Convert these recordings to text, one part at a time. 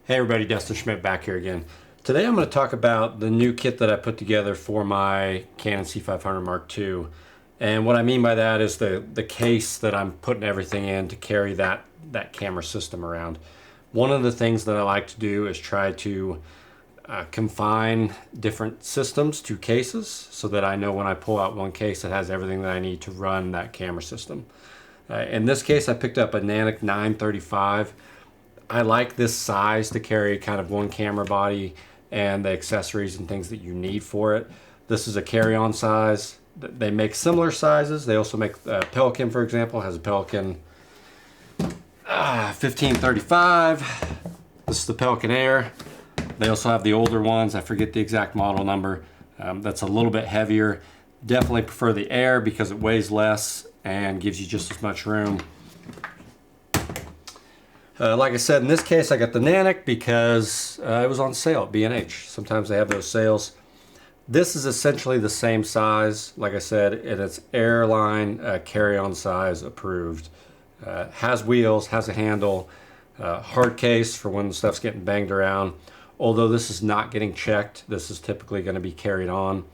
Hey everybody, Dustin Schmidt back here again. Today I'm going to talk about the new kit that I put together for my Canon C500 Mark II. And what I mean by that is the case that I'm putting everything in to carry that camera system around. One of the things that I like to do is try to confine different systems to cases so that I know when I pull out one case it has everything that I need to run that camera system. In this case I picked up a Canon 935. I like this size to carry kind of one camera body and the accessories and things that you need for it. This is a carry-on size. They make similar sizes. They also make Pelican, for example, has a Pelican 1535. This is the Pelican Air. They also have the older ones. I forget the exact model number. That's a little bit heavier. Definitely prefer the Air because it weighs less and gives you just as much room. Like I said, in this case I got the Nanic because it was on sale at B&H. Sometimes they have those sales. This is essentially the same size, like I said, and it's airline carry-on size approved. Has wheels, has a handle, hard case for when the stuff's getting banged around. Although this is not getting checked, this is typically going to be carried on.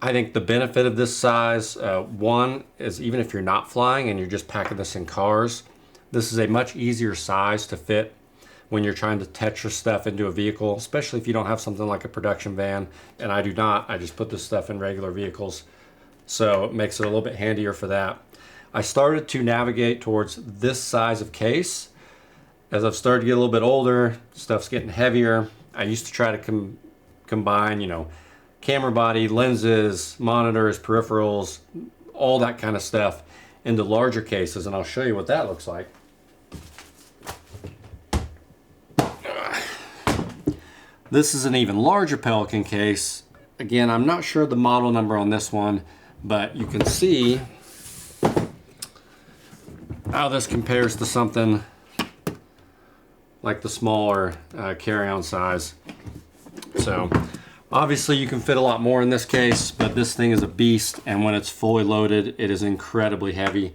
I think the benefit of this size, one, is even if you're not flying and you're just packing this in cars, this is a much easier size to fit when you're trying to Tetris stuff into a vehicle, especially if you don't have something like a production van, and I do not. I just put this stuff in regular vehicles, so it makes it a little bit handier for that. I started to navigate towards this size of case. As I've started to get a little bit older, stuff's getting heavier. I used to try to combine, you know, camera body, lenses, monitors, peripherals, all that kind of stuff into larger cases, and I'll show you what that looks like. This is an even larger Pelican case. Again, I'm not sure the model number on this one, but you can see how this compares to something like the smaller carry-on size. So obviously you can fit a lot more in this case, but this thing is a beast, and when it's fully loaded it is incredibly heavy.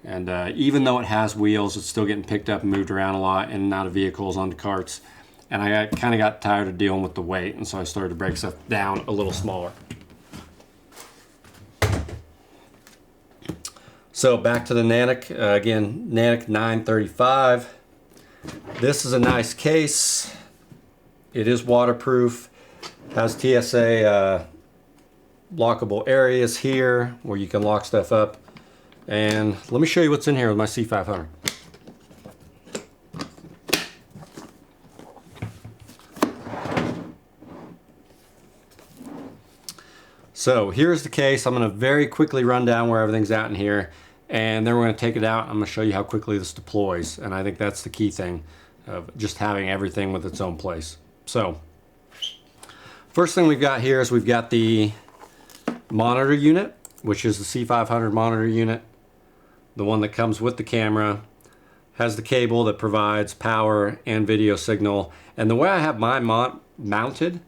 And even though it has wheels, it's still getting picked up and moved around a lot in and out of vehicles onto carts. And I kind of got tired of dealing with the weight, and so I started to break stuff down a little smaller. So back to the Nanic, again, Nanic 935. This is a nice case. It is waterproof, has TSA lockable areas here where you can lock stuff up. And let me show you what's in here with my C500. So here's the case. I'm going to very quickly run down where everything's at in here, and then we're going to take it out. I'm going to show you how quickly this deploys, and I think that's the key thing of just having everything with its own place. So first thing we've got here is we've got the monitor unit, which is the C500 monitor unit, the one that comes with the camera, has the cable that provides power and video signal. And the way I have mine mounted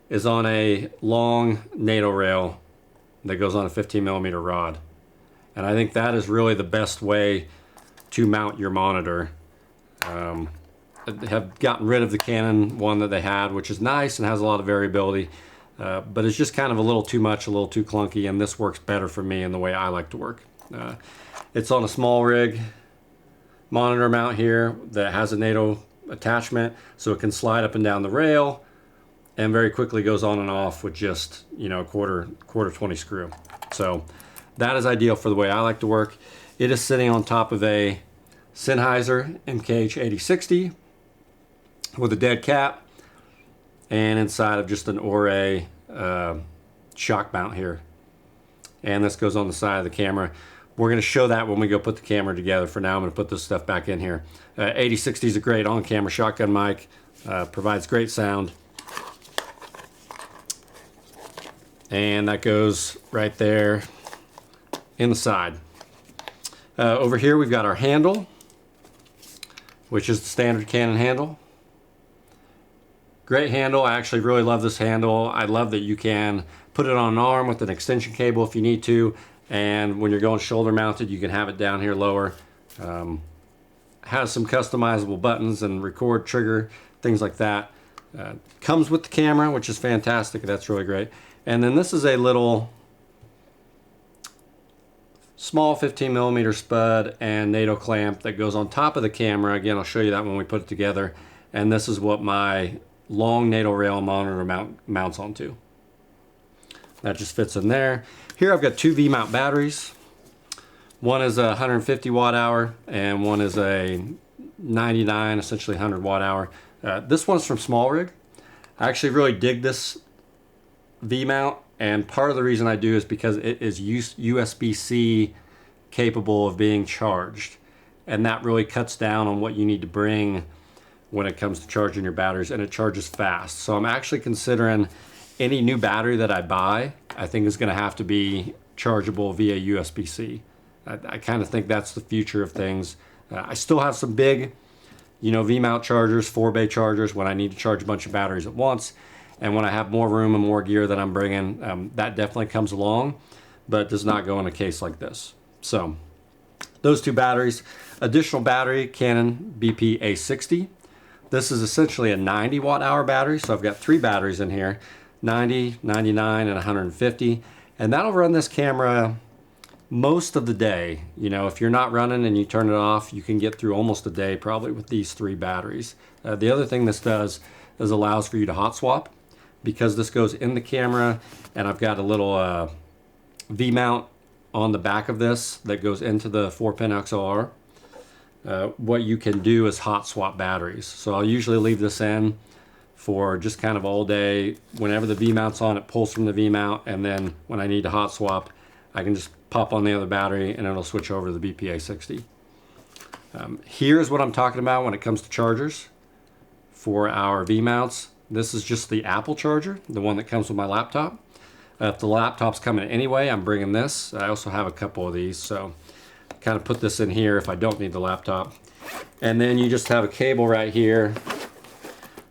is on a long NATO rail that goes on a 15mm rod. And I think that is really the best way to mount your monitor. I have gotten rid of the Canon one that they had, which is nice and has a lot of variability, but it's just kind of a little too much, a little too clunky, and this works better for me in the way I like to work. It's on a small rig monitor mount here that has a NATO attachment, so it can slide up and down the rail, and very quickly goes on and off with just, you know, a quarter 20 screw. So that is ideal for the way I like to work. It is sitting on top of a Sennheiser MKH8060 with a dead cap, and inside of just an Ore shock mount here. And this goes on the side of the camera. We're going to show that when we go put the camera together. For now I'm going to put this stuff back in here. 8060 is a great on-camera shotgun mic, provides great sound. And that goes right there in the side. Over here we've got our handle, which is the standard Canon handle. Great handle. I actually really love this handle. I love that you can put it on an arm with an extension cable if you need to, and when you're going shoulder mounted you can have it down here lower. Has some customizable buttons and record trigger things like that. Comes with the camera, which is fantastic. That's really great. And then this is a little small 15mm spud and NATO clamp that goes on top of the camera. Again, I'll show you that when we put it together. And this is what my long NATO rail monitor mounts onto. That just fits in there. Here I've got two V-mount batteries. One is a 150 watt hour and one is a 99, essentially 100 watt hour. This one's from Small Rig. I actually really dig this V-mount, and part of the reason I do is because it is USB-C capable of being charged, and that really cuts down on what you need to bring when it comes to charging your batteries, and it charges fast. So I'm actually considering any new battery that I buy, I think is going to have to be chargeable via USB-C. I kind of think that's the future of things. I still have some big, V-mount chargers, 4-bay chargers when I need to charge a bunch of batteries at once. And when I have more room and more gear that I'm bringing, that definitely comes along, but does not go in a case like this. So those two batteries. Additional battery, Canon BP A60. This is essentially a 90 watt hour battery. So I've got three batteries in here, 90, 99, and 150. And that'll run this camera most of the day. If you're not running and you turn it off, you can get through almost a day probably with these three batteries. The other thing this does is allows for you to hot swap, because this goes in the camera, and I've got a little V-mount on the back of this that goes into the 4-pin XLR. What you can do is hot swap batteries. So I'll usually leave this in for just kind of all day. Whenever the V-mount's on, it pulls from the V-mount, and then when I need to hot swap, I can just pop on the other battery and it'll switch over to the BPA60. Here's what I'm talking about when it comes to chargers for our V-mounts. This is just the Apple charger, the one that comes with my laptop. If the laptop's coming anyway, I'm bringing this. I also have a couple of these, so kind of put this in here if I don't need the laptop. And then you just have a cable right here,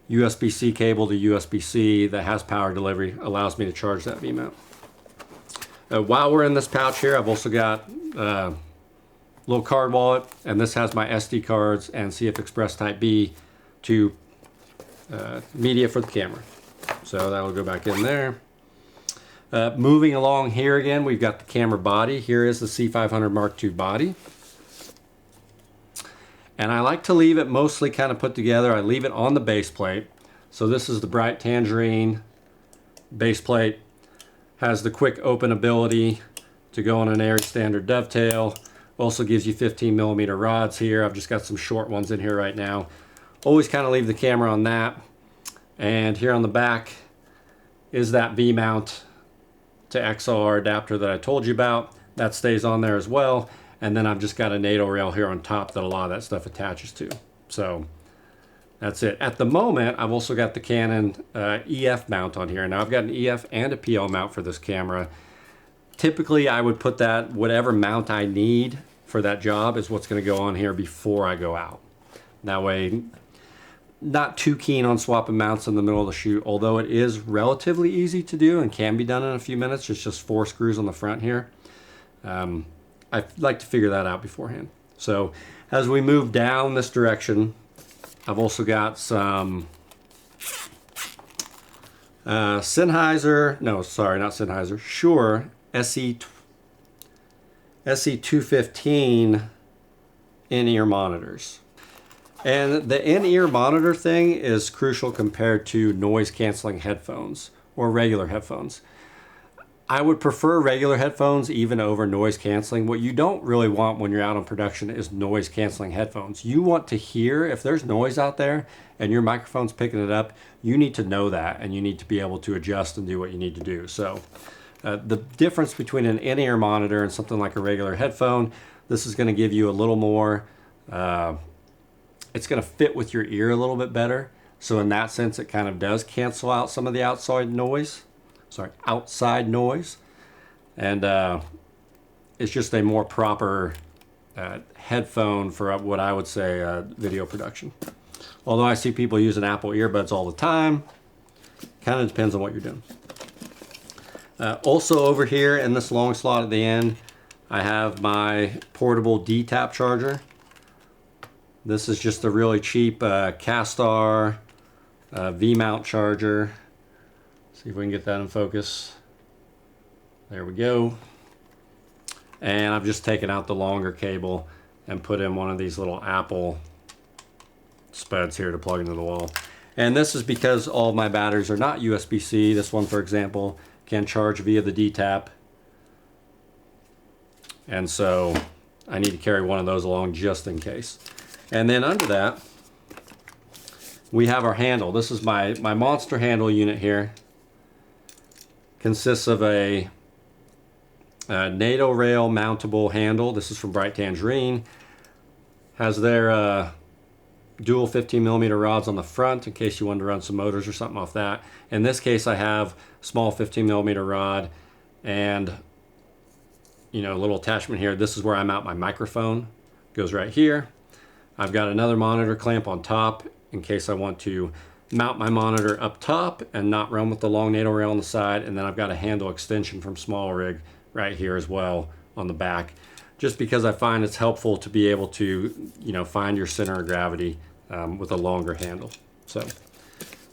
USB-C cable to USB-C that has power delivery, allows me to charge that V-mount. While we're in this pouch here, I've also got a little card wallet, and this has my SD cards and CF Express Type B to media for the camera. So that will go back in there. Moving along here again, we've got the camera body. Here is the C500 Mark II body. And I like to leave it mostly kind of put together. I leave it on the base plate. So this is the bright tangerine base plate. Has the quick open ability to go on an airy standard dovetail. Also gives you 15mm rods here. I've just got some short ones in here right now. Always kind of leave the camera on that. And here on the back is that V-mount to XLR adapter that I told you about. That stays on there as well. And then I've just got a NATO rail here on top that a lot of that stuff attaches to. So that's it. At the moment, I've also got the Canon EF mount on here. Now I've got an EF and a PL mount for this camera. Typically, I would put that, whatever mount I need for that job is what's going to go on here before I go out. That way, not too keen on swapping mounts in the middle of the shoot, although it is relatively easy to do and can be done in a few minutes. It's just 4 screws on the front here. I like to figure that out beforehand. So as we move down this direction, I've also got some Sennheiser, no, sorry, not Sennheiser, Shure SE215 in-ear monitors. And the in-ear monitor thing is crucial compared to noise canceling headphones or regular headphones. I would prefer regular headphones even over noise canceling. What you don't really want when you're out on production is noise canceling headphones. You want to hear if there's noise out there and your microphone's picking it up, you need to know that and you need to be able to adjust and do what you need to do. So the difference between an in-ear monitor and something like a regular headphone, this is going to give you a little more, it's going to fit with your ear a little bit better. So in that sense, it kind of does cancel out some of the outside noise. And it's just a more proper headphone for what I would say video production. Although I see people using Apple earbuds all the time, kind of depends on what you're doing. Also over here in this long slot at the end, I have my portable D-tap charger. This is just a really cheap Castar V-mount charger. See if we can get that in focus. There we go. And I've just taken out the longer cable and put in one of these little Apple spuds here to plug into the wall. And this is because all of my batteries are not USB-C. This one, for example, can charge via the D-tap. And so I need to carry one of those along just in case. And then under that, we have our handle. This is my monster handle unit here. Consists of a NATO rail mountable handle. This is from Bright Tangerine. Has their dual 15mm rods on the front in case you wanted to run some motors or something off that. In this case, I have small 15mm rod and a little attachment here. This is where I mount my microphone. Goes right here. I've got another monitor clamp on top in case I want to mount my monitor up top and not run with the long NATO rail on the side. And then I've got a handle extension from Small Rig right here as well on the back, just because I find it's helpful to be able to find your center of gravity with a longer handle. So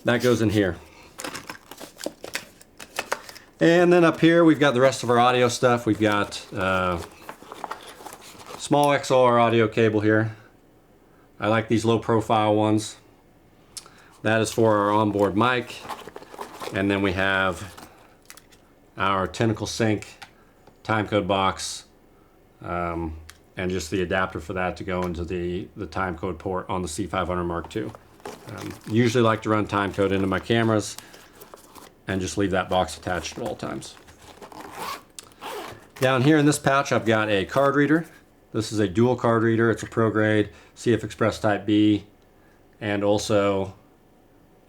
that goes in here. And then up here we've got the rest of our audio stuff. We've got small XLR audio cable here. I like these low profile ones. That is for our onboard mic. And then we have our Tentacle Sync timecode box, and just the adapter for that to go into the timecode port on the C500 Mark II. Usually like to run timecode into my cameras and just leave that box attached at all times. Down here in this pouch I've got a card reader. This is a dual card reader. It's a Pro Grade CF Express Type B and also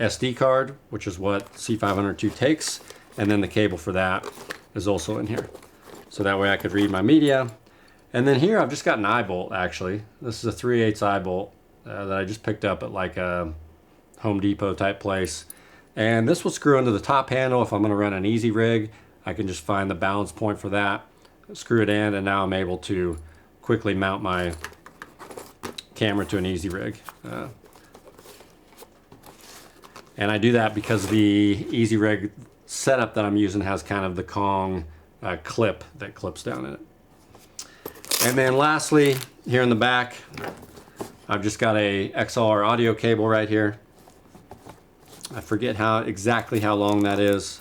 SD card, which is what C500 II takes, and then the cable for that is also in here. So that way I could read my media. And then here I've just got an eye bolt actually. This is a 3/8 eye bolt that I just picked up at like a Home Depot type place. And this will screw into the top handle. If I'm gonna run an easy rig, I can just find the balance point for that, screw it in, and now I'm able to quickly mount my camera to an easy rig. And I do that because the easy rig setup that I'm using has kind of the Kong clip that clips down in it. And then lastly, here in the back, I've just got a XLR audio cable right here. I forget exactly how long that is,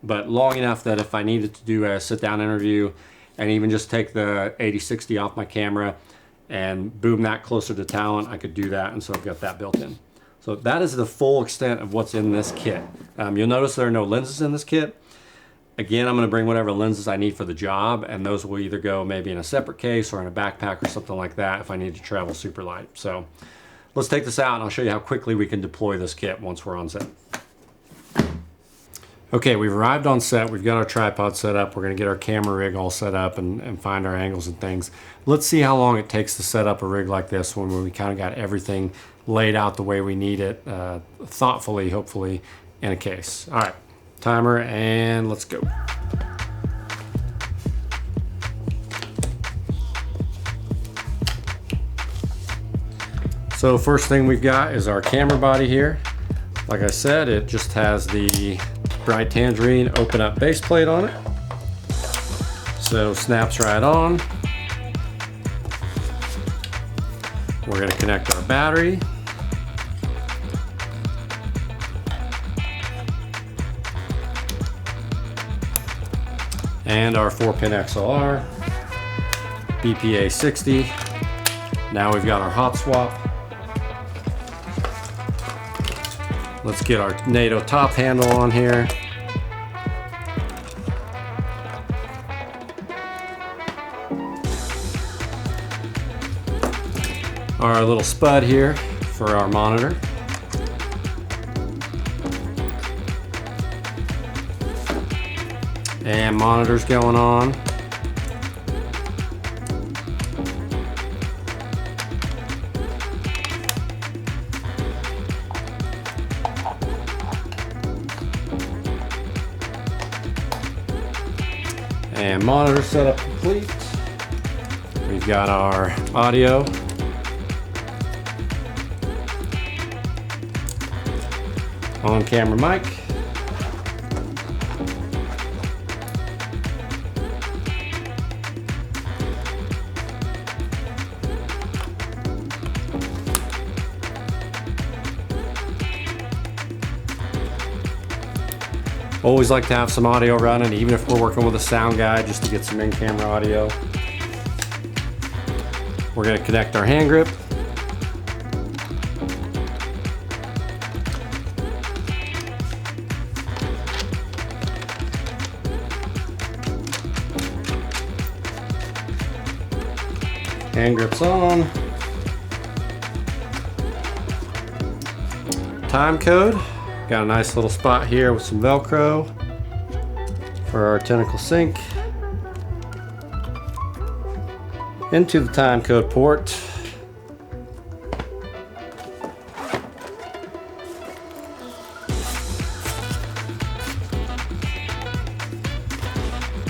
but long enough that if I needed to do a sit-down interview and even just take the 8060 off my camera and boom that closer to talent, I could do that, and so I've got that built in. So that is the full extent of what's in this kit. You'll notice there are no lenses in this kit. Again, I'm going to bring whatever lenses I need for the job, and those will either go maybe in a separate case or in a backpack or something like that if I need to travel super light. So let's take this out and I'll show you how quickly we can deploy this kit once we're on set. Okay, we've arrived on set. We've got our tripod set up. We're going to get our camera rig all set up and find our angles and things. Let's see how long it takes to set up a rig like this when we kind of got everything laid out the way we need it, thoughtfully, hopefully, in a case. All right, timer, and let's go. So first thing we've got is our camera body here. Like I said, it just has the Bright Tangerine open up base plate on it. So snaps right on. We're going to connect our battery. And our 4-pin XLR, BPA 60. Now we've got our hot swap. Let's get our NATO top handle on here. Our little spud here for our monitor. And monitors going on. And monitor setup complete. We've got our audio. On camera mic. Always like to have some audio running, even if we're working with a sound guy, just to get some in-camera audio. We're going to connect our hand grip. Hand grip's on. Time code. Got a nice little spot here with some Velcro for our tentacle sync. Into the time code port.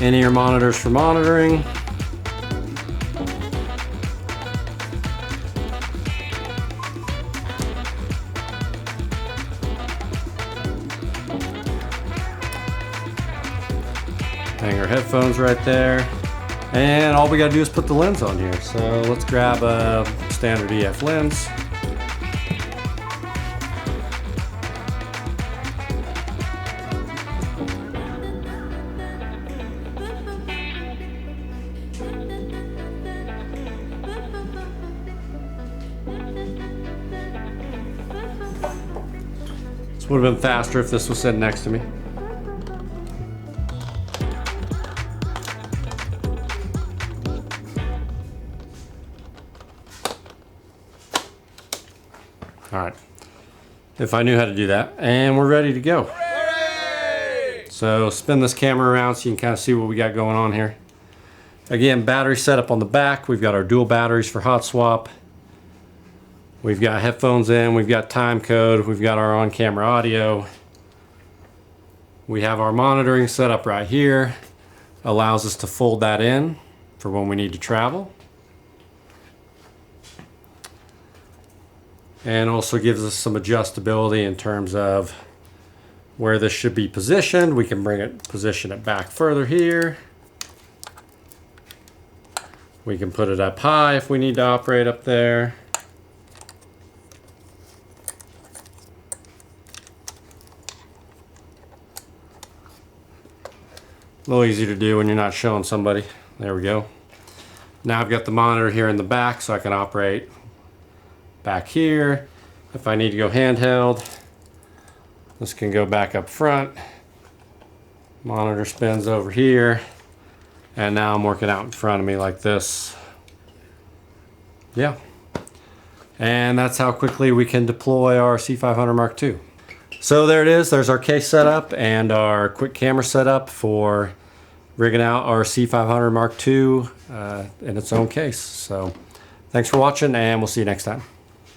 In-ear monitors for monitoring. Hang our headphones right there. And all we gotta do is put the lens on here. So let's grab a standard EF lens. This would have been faster if this was sitting next to me. All right, if I knew how to do that, and we're ready to go. Hooray! So spin this camera around so you can kind of see what we got going on here. Again, battery setup on the back. We've got our dual batteries for hot swap. We've got headphones in, we've got time code, we've got our on-camera audio. We have our monitoring set up right here. Allows us to fold that in for when we need to travel. And also gives us some adjustability in terms of where this should be positioned. We can position it back further here. We can put it up high if we need to operate up there. A little easy to do when you're not showing somebody. There we go. Now I've got the monitor here in the back so I can operate back here. If I need to go handheld, this can go back up front. Monitor spins over here. And now I'm working out in front of me like this. Yeah. And that's how quickly we can deploy our C500 Mark II. So there it is. There's our case setup and our quick camera setup for rigging out our C500 Mark II in its own case. So thanks for watching, and we'll see you next time.